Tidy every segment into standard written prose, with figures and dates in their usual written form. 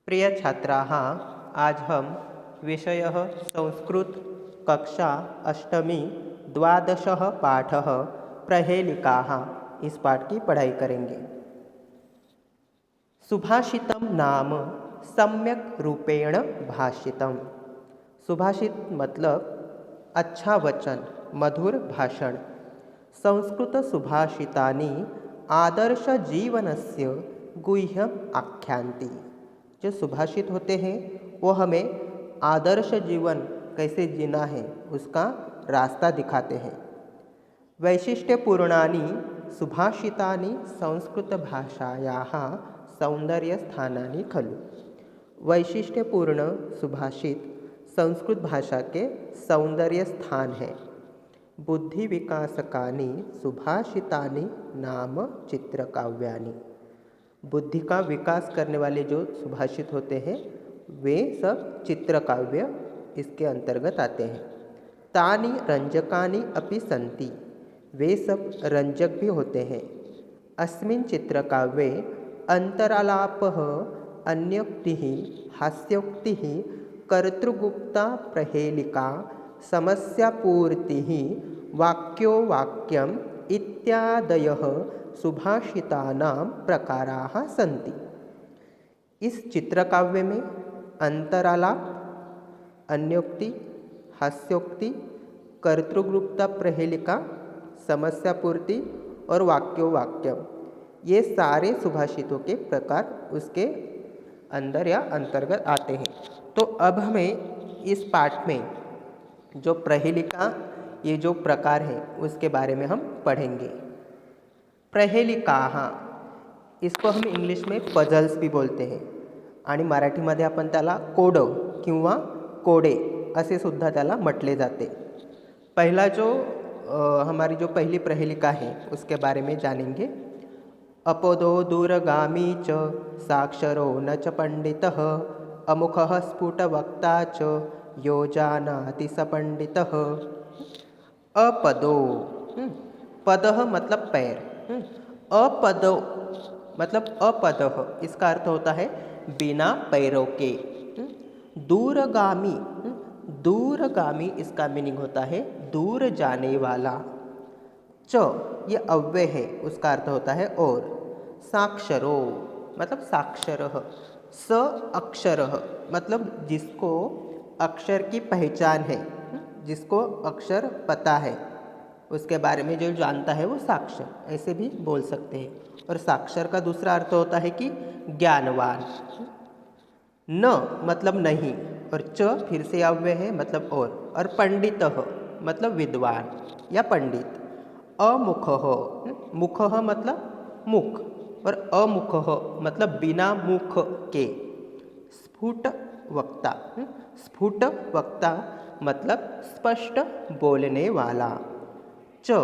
प्रिय छात्राः, आज हम विषयः संस्कृत कक्षा अष्टमी द्वादशः पाठः प्रहेलिकाः इस पाठ की पढ़ाई करेंगे। सुभाषितम नाम सम्यक रूपेण भाषितम। सुभाषित मतलब अच्छा वचन, मधुर भाषण। संस्कृत सुभाषितानि आदर्श जीवनस्य गुह्यम आख्यांति। जो सुभाषित होते हैं वो हमें आदर्श जीवन कैसे जीना है उसका रास्ता दिखाते हैं। वैशिष्ट्यपूर्णानि सुभाषितानि संस्कृतभाषायाः सौंदर्यस्थानानि खलु। वैशिष्ट्यपूर्ण सुभाषित संस्कृत भाषा के सौंदर्य स्थान है। बुद्धि विकासकानि सुभाषितानि नाम चित्रकाव्यानि। बुद्धि का विकास करने वाले जो सुभाषित होते हैं वे सब चित्रकाव्य इसके अंतर्गत आते हैं। तानि रंजकानि अपि सन्ति। वे सब रंजक भी होते हैं। अस्मिन् चित्रकाव्ये अंतरालापः, अन्योक्तिः, हास्योक्तिः, कर्तृगुप्ता प्रहेलिका, समस्यापूर्तिः, वाक्यो वाक्यम इत्यादयः सुभाषितानां प्रकाराः सन्ति। इस चित्रकाव्य में अंतरालाप, अन्योक्ति, हास्योक्ति, कर्तृगुप्ता प्रहेलिका, समस्यापूर्ति और वाक्यो वाक्यम ये सारे सुभाषितों के प्रकार उसके अंदर या अंतर्गत आते हैं। तो अब हमें इस पाठ में जो प्रहेलिका ये जो प्रकार है उसके बारे में हम पढ़ेंगे। प्रहेलिकाः इसको हम इंग्लिश में पजल्स भी बोलते हैं आणि मराठीमध्ये आपण त्याला कोडं किंवा कोडे असे सुद्धा त्याला म्हटले जाते। पहला जो हमारी जो पहली प्रहेलिका है उसके बारे में जानेंगे। अपदो दूरगामी च साक्षरो न च पंडितः, अमुखः स्फुटवक्ता च यो जानाति स पंडितः। अपदो पदः मतलब पैर, अपदो मतलब अपदः इसका अर्थ होता है बिना पैरों के। दूरगामी, दूरगामी इसका मीनिंग होता है दूर जाने वाला। च ये अव्यय है उसका अर्थ होता है और। साक्षरो मतलब साक्षरः। स अक्षरः मतलब जिसको अक्षर की पहचान है, जिसको अक्षर पता है उसके बारे में जो जानता है वो साक्षर, ऐसे भी बोल सकते हैं। और साक्षर का दूसरा अर्थ होता है कि ज्ञानवान। न मतलब नहीं और च फिर से अव्यय है मतलब और पंडितः मतलब विद्वान या पंडित। अमुखः, मुखः मतलब मुख और अमुखः मतलब बिना मुख के। स्फुट वक्ता, स्फुट वक्ता मतलब स्पष्ट बोलने वाला। च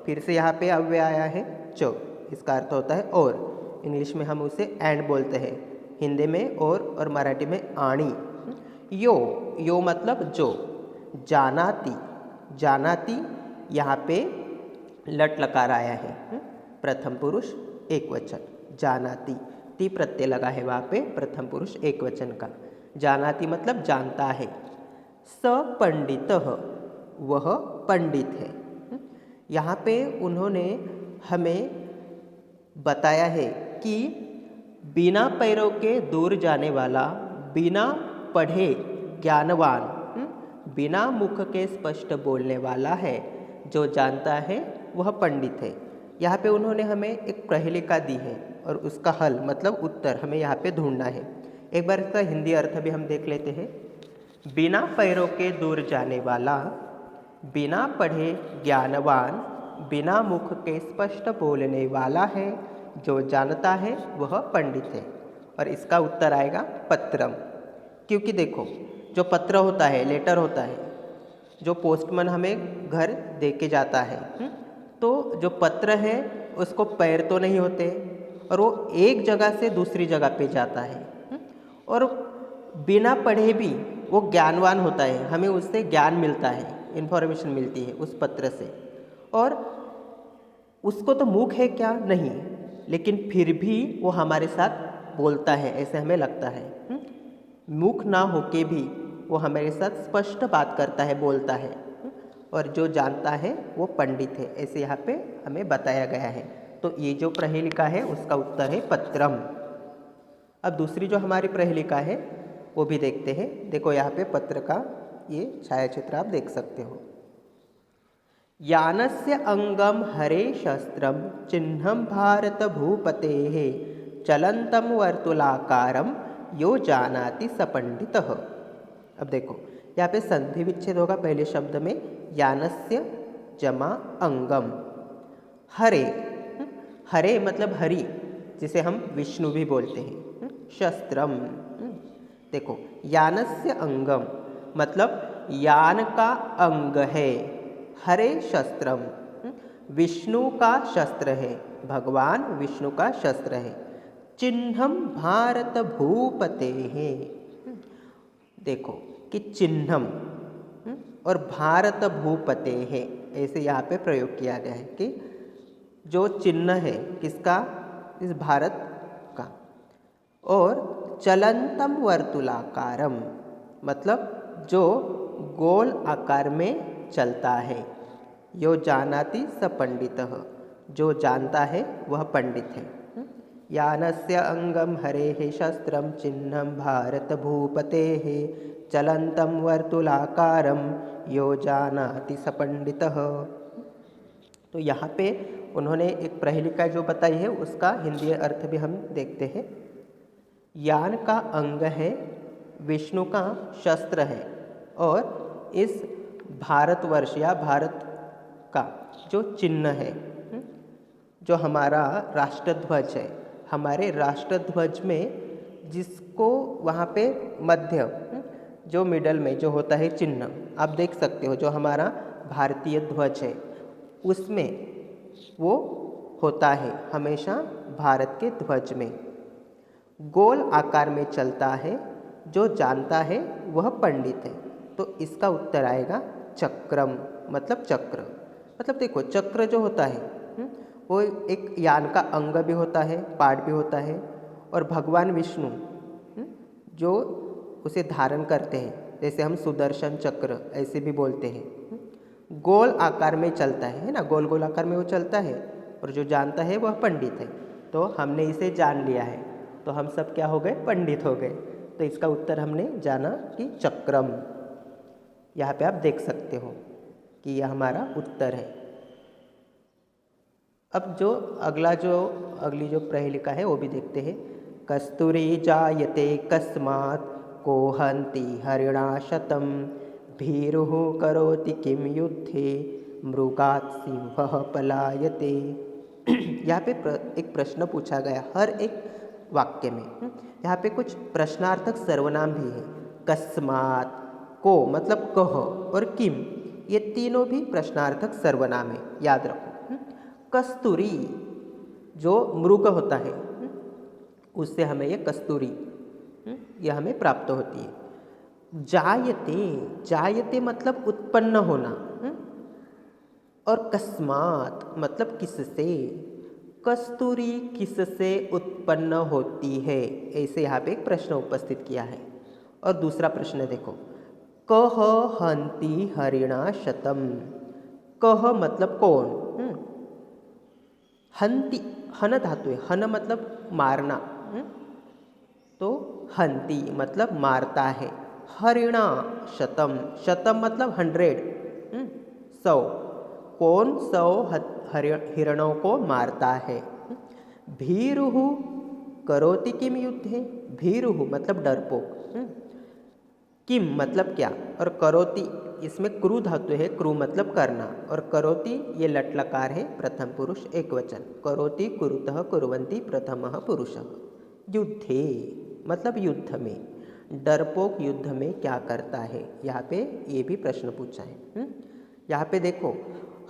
फिर से यहाँ पे अव्यय आया है च, इसका अर्थ होता है और। इंग्लिश में हम उसे एंड बोलते हैं, हिंदी में और मराठी में आणी। यो, यो मतलब जो। जानाति, जानाति यहाँ पे लट लकार आया है, प्रथम पुरुष एक वचन जानाति। ती प्रत्यय लगा है वहाँ पे प्रथम पुरुष एक वचन का। जानाति मतलब जानता है। स पंडितः वह पंडित है। यहाँ पे उन्होंने हमें बताया है कि बिना पैरों के दूर जाने वाला, बिना पढ़े ज्ञानवान, बिना मुख के स्पष्ट बोलने वाला है, जो जानता है वह पंडित है। यहाँ पे उन्होंने हमें एक प्रहेलिका दी है और उसका हल मतलब उत्तर हमें यहाँ पे ढूंढना है। एक बार इसका हिंदी अर्थ भी हम देख लेते हैं। बिना पैरों के दूर जाने वाला, बिना पढ़े ज्ञानवान, बिना मुख के स्पष्ट बोलने वाला है, जो जानता है वह पंडित है। और इसका उत्तर आएगा पत्रम। क्योंकि देखो जो पत्र होता है, लेटर होता है, जो पोस्टमैन हमें घर दे के जाता है, तो जो पत्र है उसको पैर तो नहीं होते और वो एक जगह से दूसरी जगह पे जाता है और बिना पढ़े भी वो ज्ञानवान होता है, हमें उससे ज्ञान मिलता है, इन्फॉर्मेशन मिलती है उस पत्र से। और उसको तो मुख है क्या नहीं, लेकिन फिर भी वो हमारे साथ बोलता है ऐसे हमें लगता है। मुख ना होके भी वो हमारे साथ स्पष्ट बात करता है, बोलता है। और जो जानता है वो पंडित है, ऐसे यहाँ पे हमें बताया गया है। तो ये जो प्रहेलिका है उसका उत्तर है पत्रम। अब दूसरी जो हमारी प्रहेलिका है वो भी देखते हैं। देखो यहाँ पे पत्र का ये छायाचित्र आप देख सकते हो। यानस्य अंगम हरे शस्त्रम चिन्हम भारत भूपतेः चलंतम वर्तुलाकारम यो जानाति स पंडितः। अब देखो यहाँ पे संधि विच्छेद होगा पहले शब्द में, यानस्य जमा अंगम हरे। हरे मतलब हरि, जिसे हम विष्णु भी बोलते हैं। शस्त्रम, देखो यानस्य अंगम मतलब यान का अंग है। हरे शस्त्रम, विष्णु का शस्त्र है, भगवान विष्णु का शस्त्र है। चिन्हम भारत भूपते है। देखो कि चिन्हम और भारत भूपते है, ऐसे यहाँ पे प्रयोग किया गया है कि जो चिन्ह है किसका, इस भारत का। और चलंतम वर्तुलाकारम मतलब जो गोल आकार में चलता है। यो जानाति स पंडितः, जो जानता है वह पंडित है। यानस्य अंगम हरेः शस्त्रम चिन्हम भारत भूपतेः चलंतम वर्तुलाकारम यो जानाति स पंडितः। तो यहाँ पे उन्होंने एक प्रहेलिका जो बताई है उसका हिंदी अर्थ भी हम देखते हैं। यान का अंग है, विष्णु का शस्त्र है, और इस भारतवर्ष या भारत का जो चिन्ह है, जो हमारा राष्ट्रध्वज है, हमारे राष्ट्रध्वज में जिसको वहाँ पे मध्य जो मिडल में जो होता है चिन्ह आप देख सकते हो, जो हमारा भारतीय ध्वज है उसमें वो होता है हमेशा भारत के ध्वज में। गोल आकार में चलता है, जो जानता है वह पंडित है। तो इसका उत्तर आएगा चक्रम, मतलब चक्र। मतलब देखो चक्र जो होता है वो एक यान का अंग भी होता है, पार्ट भी होता है, और भगवान विष्णु जो उसे धारण करते हैं, जैसे हम सुदर्शन चक्र ऐसे भी बोलते हैं। गोल आकार में चलता है ना, गोल गोल आकार में वो चलता है, और जो जानता है वह पंडित है। तो हमने इसे जान लिया है, तो हम सब क्या हो गए, पंडित हो गए। तो इसका उत्तर हमने जाना कि चक्रम। यहाँ पे आप देख सकते हो कि यह हमारा उत्तर है। अब जो अगली जो प्रहेलिका है वो भी देखते हैं। कस्तूरी जायते कस्मात् को हन्ति हरिणा शतम भीरुः करोति किम युद्धे मृगात् सिंहः पलायते। यहाँ पे एक प्रश्न पूछा गया हर एक वाक्य में। यहाँ पे कुछ प्रश्नार्थक सर्वनाम भी है। कस्मात्, को मतलब कह, और किम, ये तीनों भी प्रश्नार्थक सर्वनाम है, याद रखो। कस्तूरी जो मृग होता है उससे हमें ये कस्तूरी यह हमें प्राप्त होती है। जायते, जायते मतलब उत्पन्न होना, और कस्मात मतलब किससे। कस्तूरी किससे उत्पन्न होती है, ऐसे यहाँ पे एक प्रश्न उपस्थित किया है। और दूसरा प्रश्न देखो, कह हन्ति हरिणा शतम। कह मतलब कौन, हन्ति हन धातु है, हन मतलब मारना, तो हन्ति मतलब मारता है। हरिणा शतम, शतम मतलब 100, 100, कौन 100 हिरणों को मारता है। भीरुः करोति किम युद्धे, भीरुः मतलब डरपोक, किम मतलब क्या, और करोति इसमें क्रू धातु है, क्रू मतलब करना, और करोति ये लट लकार है, प्रथम पुरुष एक वचन। करोति कुरुतः कुर्वन्ति प्रथमः पुरुषः। युद्धे मतलब युद्ध में, डरपोक युद्ध में क्या करता है, यहाँ पे ये भी प्रश्न पूछा है। यहाँ पे देखो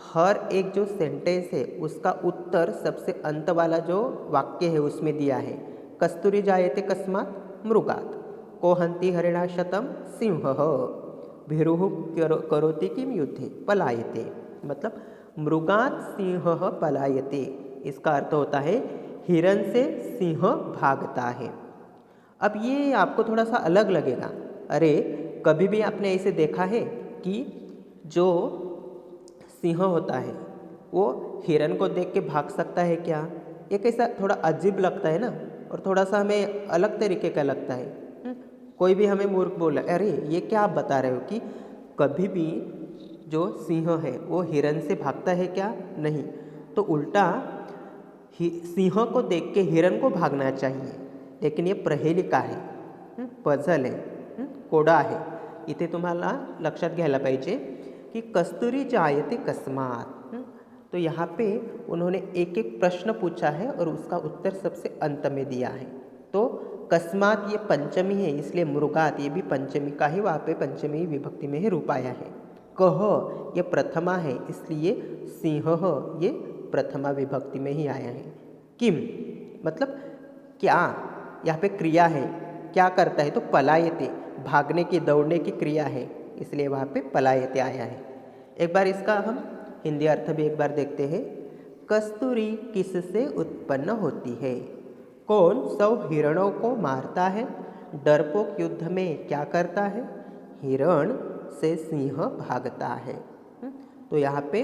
हर एक जो सेंटेंस है उसका उत्तर सबसे अंत वाला जो वाक्य है उसमें दिया है। कस्तूरी जायते कस्मात् मृगात्, को हन्ति हरिणा शतम सिंहः, भीरुः करोति किम युद्धे पलायते, मतलब मृगात् सिंहः पलायते। इसका अर्थ होता है हिरण से सिंह भागता है। अब ये आपको थोड़ा सा अलग लगेगा। अरे कभी भी आपने ऐसे देखा है कि जो सिंह होता है वो हिरन को देख के भाग सकता है क्या? ये कैसा थोड़ा अजीब लगता है ना, और थोड़ा सा हमें अलग तरीके का लगता है। कोई भी हमें मूर्ख बोला, अरे ये क्या आप बता रहे हो कि कभी भी जो सिंह है वो हिरन से भागता है क्या? नहीं। तो उल्टा सिंह को देख के हिरन को भागना चाहिए। लेकिन ये प्रहेलिका आहे, पझल आहे, कोडा आहे. इथे तुम्हाला लक्षात घ्यायला पाहिजे की कस्तुरी जायते कस्मात. तो यहाँ पे उन्होंने एक एक प्रश्न पूछा है और उसका उत्तर सबसे अंत में दिया है. तो कस्मात ये पंचमी है, इसलिए मृगात ये भी पंचमी का ही, वहाँ पे पंचमी विभक्ति में ही रूप आया है. कह ये प्रथमा है, इसलिए सिंह ये प्रथमा विभक्ति में ही आया है. किम मतलब क्या, यहाँ पे क्रिया है, क्या करता है? तो पलायते, भागने की दौड़ने की क्रिया है, इसलिए वहाँ पे पलायते आया है. एक बार इसका हम हिंदी अर्थ भी एक बार देखते हैं. कस्तूरी किससे उत्पन्न होती है? कौन 100 हिरणों को मारता है? डरपोक युद्ध में क्या करता है? हिरण से सिंह भागता है. तो यहाँ पे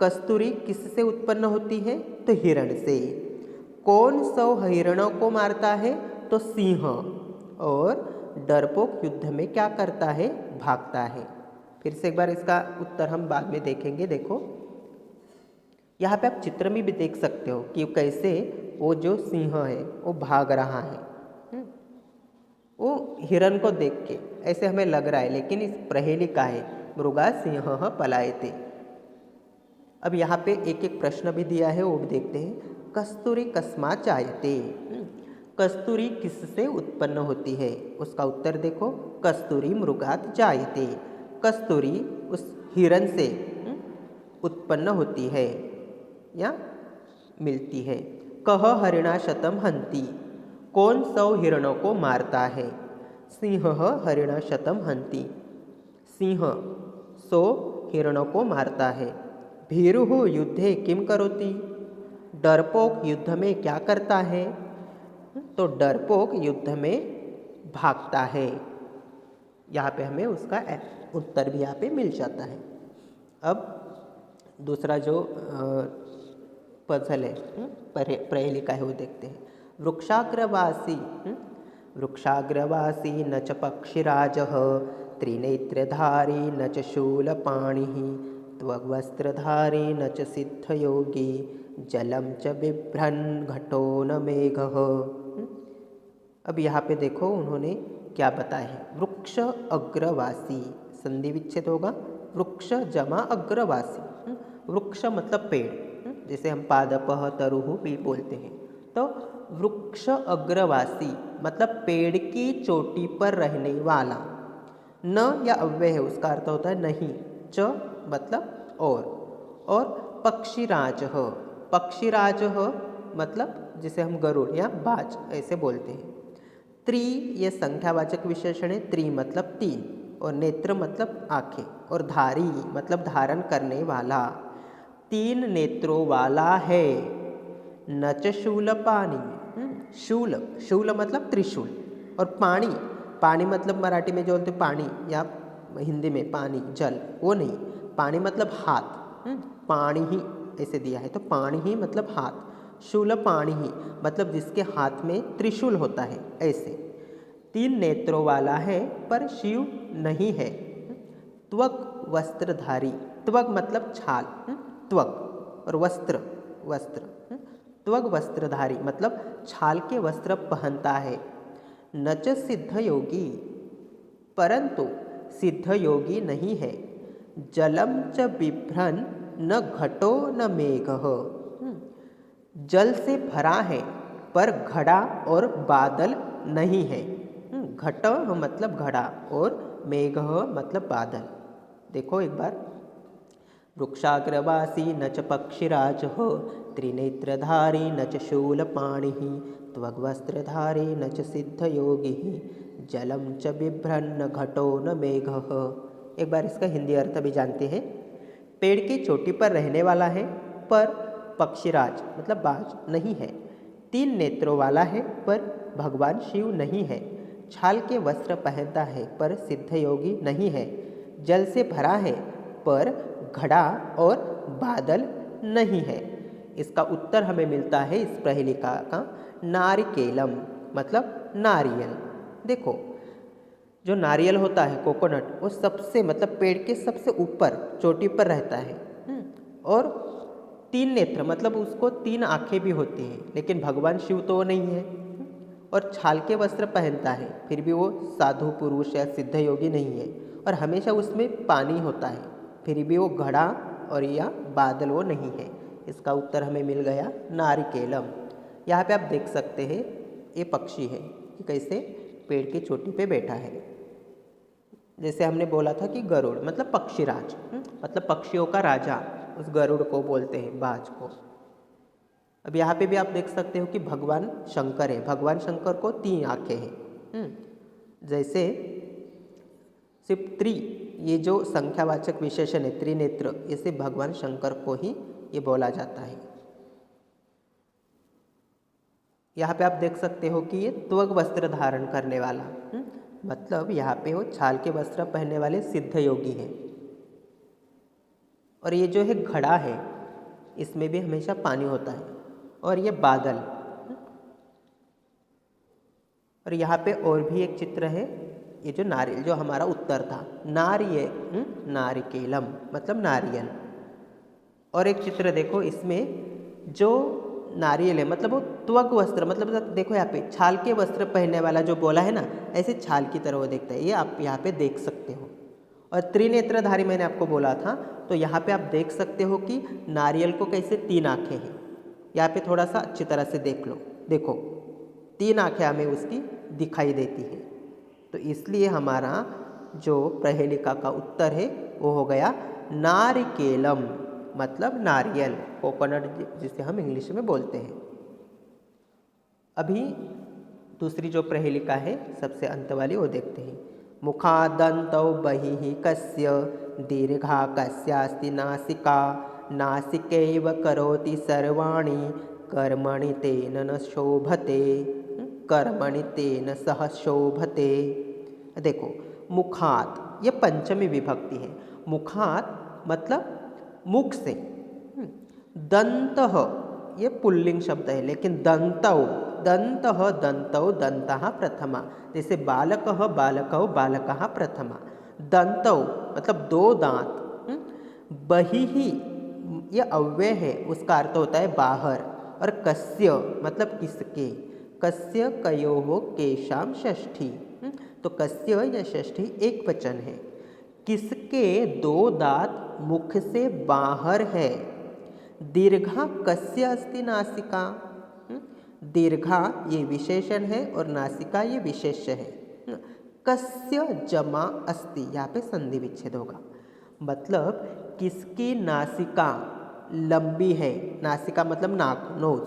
कस्तूरी किससे उत्पन्न होती है? तो हिरण से. कौन 100 हिरणों को मारता है? तो सिंह. और डरपोक युद्ध में क्या करता है? भागता है. फिर से एक बार इसका उत्तर हम बाद में देखेंगे. देखो यहाँ पे आप चित्र में भी देख सकते हो कि कैसे वो जो सिंह है वो भाग रहा है. वो हिरण को देख के ऐसे हमें लग रहा है, लेकिन इस प्रहेलिका है मृगा सिंह पलायते. अब यहाँ पे एक एक प्रश्न भी दिया है, वो भी देखते हैं. कस्तूरी कस्मात जायते, कस्तूरी किससे उत्पन्न होती है? उसका उत्तर देखो, कस्तूरी मृगात जायते. कस्तूरी उस हिरण से उत्पन्न होती है या मिलती है. कह हरिणा शतम हंती, कौन 100 हिरणों को मारता है? सिंह हरिणा शतम हंती, सिंह 100 हिरणों को मारता है. भीरुः युद्धे किम करोति, डरपोक युद्ध में क्या करता है? तो डरपोक युद्ध में भागता है. यहाँ पे हमें उसका उत्तर भी यहाँ पे मिल जाता है. अब दूसरा जो पजल है, प्रहेलिका है, वो देखते हैं. वृक्षाग्रवासी, वृक्षाग्रवासी न च पक्षिराजः, त्रिनेत्रधारी न च शूलपाणिः, त्वग्वस्त्रधारी न च सिद्धयोगी, जलम च बिभ्रन् घटो न मेघः. अब यहाँ पे देखो उन्होंने क्या बताया है. वृक्ष अग्रवासी, संधि विच्छेद होगा. वृक्ष जमा अग्रवासी. वृक्ष मतलब पेड़, जैसे हम पादपः तरुः भी बोलते हैं. तो वृक्ष अग्रवासी मतलब पेड़ की चोटी पर रहने वाला. न या अव्यय है, उसका अर्थ होता है नहीं. च मतलब और पक्षीराज, पक्षीराज मतलब जिसे हम गरुड़ या बाज ऐसे बोलते हैं. त्रि ये संख्यावाचक विशेषण है. त्रि मतलब 3, और नेत्र मतलब आँखें, और धारी मतलब धारण करने वाला. 3 नेत्रों वाला है. न च शूलपाणि, शूल, शूल मतलब त्रिशूल, और पाणी, पानी मतलब मराठी में जो बोलते पानी या हिंदी में पानी जल, वो नहीं. पानी मतलब हाथ, पाणी ही ऐसे दिया है, तो पाणी ही मतलब हाथ. शूल पाणी ही मतलब जिसके हाथ में त्रिशूल होता है ऐसे. 3 नेत्रों वाला है पर शिव नहीं है. त्वक वस्त्रधारी, त्वक मतलब छाल, त्वक और वस्त्र, वस्त्र. त्वक वस्त्रधारी मतलब छाल के वस्त्र पहनता है. न च सिद्ध योगी, परंतु सिद्ध योगी नहीं है. जलम च बिभ्रन न घटो न मेघः, जल से भरा है पर घड़ा और बादल नहीं है. घट मतलब घड़ा और मेघ मतलब बादल. देखो एक बार. वृक्षाग्रवासी न च पक्षिराजः, त्रिनेत्रधारी न च शूलपाणिः, त्वग्वस्त्रधारी न च सिद्धयोगिः, जलम च बिभ्रन्न घटो न मेघः. एक बार इसका हिंदी अर्थ भी जानते हैं. पेड़ की चोटी पर रहने वाला है पर पक्षीराज मतलब बाज नहीं है. तीन नेत्रों वाला है पर भगवान शिव नहीं है। छाल के वस्त्र पहनता है पर सिद्ध योगी नहीं है। जल से भरा है पर घड़ा और बादल नहीं है। इसका उत्तर हमें मिलता है इस प्रहेलिका का नारिकेलम, मतलब नारियल। देखो, जो नारियल होता है कोकोनट, वो सबसे मतलब पेड़ के सबसे ऊपर चोटी पर रहता है। और तीन नेत्र मतलब उसको तीन आंखें भी होती हैं, लेकिन भगवान शिव तो वो नहीं है। और छाल के वस्त्र पहनता है, फिर भी वो साधु पुरुष या सिद्ध योगी नहीं है। और हमेशा उसमें पानी होता है, फिर भी वो घड़ा और या बादल वो नहीं है। इसका उत्तर हमें मिल गया नारिकेलम। यहाँ पे आप देख सकते हैं ये पक्षी है कि कैसे पेड़ की चोटी पे बैठा है। जैसे हमने बोला था कि गरुड़ मतलब पक्षीराज, मतलब पक्षियों का राजा, उस गरुड़ को बोलते हैं, बाज को। अब यहाँ पे भी आप देख सकते हो कि भगवान शंकर है। भगवान शंकर को तीन आंखें हैं। जैसे सिर्फ ये जो संख्यावाचक विशेषण है त्रिनेत्र, इसे भगवान शंकर को ही ये बोला जाता है। यहाँ पे आप देख सकते हो कि ये त्वग वस्त्र धारण करने वाला, मतलब यहाँ पे वो छाल के वस्त्र पहनने वाले सिद्ध योगी हैं। और ये जो है घड़ा है, इसमें भी हमेशा पानी होता है। और ये बादल। और यहाँ पे और भी एक चित्र है, ये जो नारियल, जो हमारा उत्तर था नारिकेलम मतलब नारियल। और एक चित्र देखो, इसमें जो नारियल है मतलब वो त्वग वस्त्र, मतलब देखो यहाँ पे छाल के वस्त्र पहनने वाला जो बोला है ना, ऐसे छाल की तरह वो देखता है। ये आप यहाँ पे देख सकते हो। और त्रिनेत्रधारी मैंने आपको बोला था, तो यहाँ पे आप देख सकते हो कि नारियल को कैसे तीन आंखें हैं। यहाँ पे थोड़ा सा अच्छी तरह से देख लो, देखो तीन आंखें हमें उसकी दिखाई देती है। तो इसलिए हमारा जो प्रहेलिका का उत्तर है वो हो गया नारिकेलम, मतलब नारियल, कोकोनट जिसे हम इंग्लिश में बोलते हैं। अभी दूसरी जो प्रहेलिका है सबसे अंत वाली, वो देखते हैं। मुखादन्तौ बहिः कस्य दीर्घा कस्यास्ति नासिका नासिकैव करोति सर्वाणि कर्मणि तेन न शोभते कर्मणि तेन सह शोभते। देखो, मुखात ये पंचमी विभक्ति है। मुखात मतलब मुख से। दंतः ये पुल्लिंग शब्द है, लेकिन दंतौ दंतः दंतौ दंतः प्रथमा। जैसे बालकः बालकौ बालकः प्रथमा। दंतौ मतलब दो दांत। बहिः ये अव्यय है, उसका अर्थ होता है बाहर। और कस्य मतलब किसके। कस्य कयोः केशाम षष्ठी। तो कस्य या षष्ठी एक वचन है। किसके दो दांत मुख से बाहर है। दीर्घा कस्य अस्ति नासिका। दीर्घा ये विशेषण है और नासिका ये विशेष्य है। कस्य जमा अस्ति, यहाँ पे संधि विच्छेद होगा। मतलब किसकी नासिका लंबी है। नासिका मतलब नाक, नोज।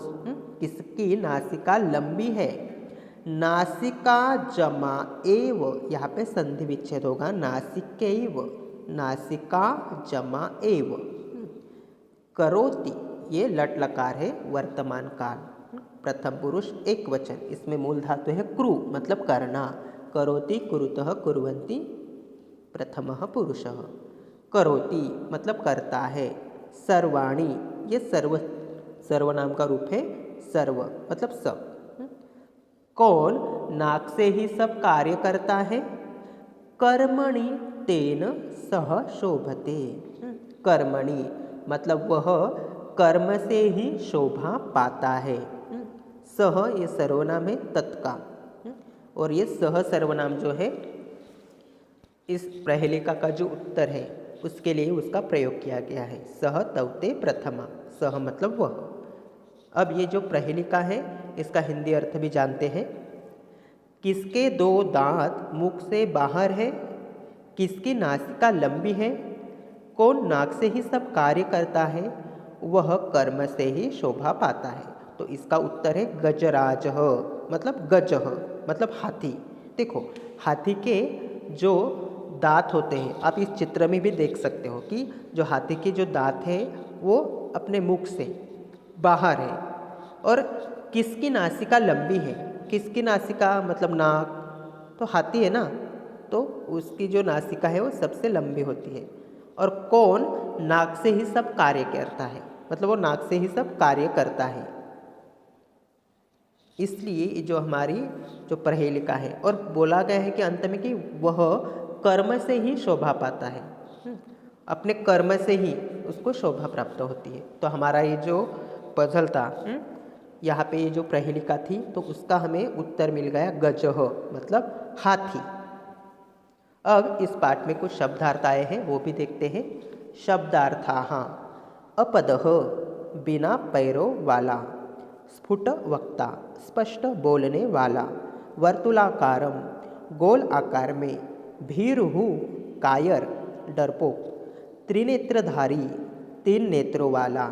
किसकी नासिका लंबी है। नासिका जमा एव, यहाँ पे संधि विच्छेद होगा, नासिकैव, नासिका जमा एव। करोति ये लट लकार है, वर्तमान काल, प्रथम पुरुष एक वचन। इसमें मूल धातु है क्रू मतलब करना। करोति कुरुतः कुर्वन्ति प्रथमः पुरुषः। करोति मतलब करता है। सर्वाणि ये सर्वनाम का रूप है, सर्व मतलब सब। कौन नाक से ही सब कार्य करता है। कर्मणि तेन सह शोभते। कर्मणि मतलब वह कर्म से ही शोभा पाता है। सह ये सर्वनाम है तत्का, और ये सह सर्वनाम जो है इस प्रहेलिका का जो उत्तर है उसके लिए उसका प्रयोग किया गया है। सह तवते प्रथमा, सह मतलब वह। अब ये जो प्रहेलिका है इसका हिंदी अर्थ भी जानते हैं। किसके दो दांत मुख से बाहर है। किसकी नासिका लंबी है। कौन नाक से ही सब कार्य करता है। वह कर्म से ही शोभा पाता है। तो इसका उत्तर है गजराज, मतलब गजः मतलब हाथी। देखो, हाथी के जो दांत होते हैं, आप इस चित्र में भी देख सकते हो कि जो हाथी के जो दांत है वो अपने मुख से बाहर है। और किसकी नासिका लंबी है? किसकी नासिका मतलब नाक, तो हाथी है ना, तो उसकी जो नासिका है वो सबसे लंबी होती है। और कौन नाक से ही सब कार्य करता है, मतलब वो नाक से ही सब कार्य करता है। इसलिए ये जो हमारी जो प्रहेलिका है, और बोला गया है कि अंत में कि वह कर्म से ही शोभा पाता है। अपने कर्म से ही उसको शोभा प्राप्त होती है। तो हमारा ये जो पजल था, यहाँ पे ये जो प्रहेलिका थी, तो उसका हमें उत्तर मिल गया गजह, मतलब हाथी। अब इस पाठ में कुछ शब्दार्थ आए हैं, वो भी देखते हैं। शब्दार्थाः अपदः बिना पैरों वाला, स्फुट वक्ता स्पष्ट बोलने वाला, वर्तुलाकारम गोल आकार में, भीरुहु कायर डरपोक, त्रिनेत्रधारी तीन नेत्रों वाला,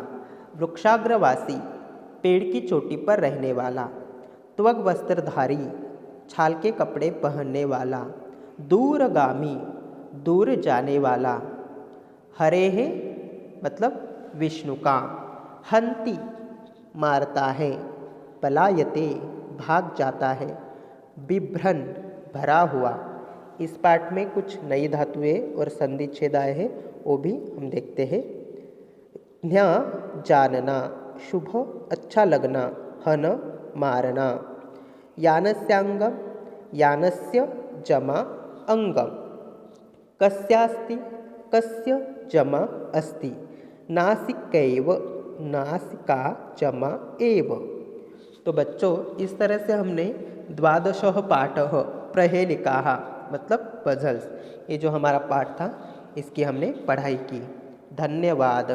वृक्षाग्रवासी पेड़ की चोटी पर रहने वाला, त्वग वस्त्रधारी छाल के कपड़े पहनने वाला, दूरगामी दूर जाने वाला, हरे है मतलब विष्णु का, हंति मारता है, पलायते भाग जाता है, बिभ्रन भरा हुआ। इस पाठ में कुछ नई धातुएं और संधि छेद आए हैं, वो भी हम देखते हैं। न्य जानना शुभ अच्छा लगना, हन मारना, यानस्यांगम यानस्य जमा अंगम, कस्यास्ति कस्य जमा अस्ति, नासिकैव नासिका जमा एव। तो बच्चों इस तरह से हमने द्वादशः पाठः प्रहेलिकाः मतलब पजल्स, ये जो हमारा पाठ था इसकी हमने पढ़ाई की। धन्यवाद।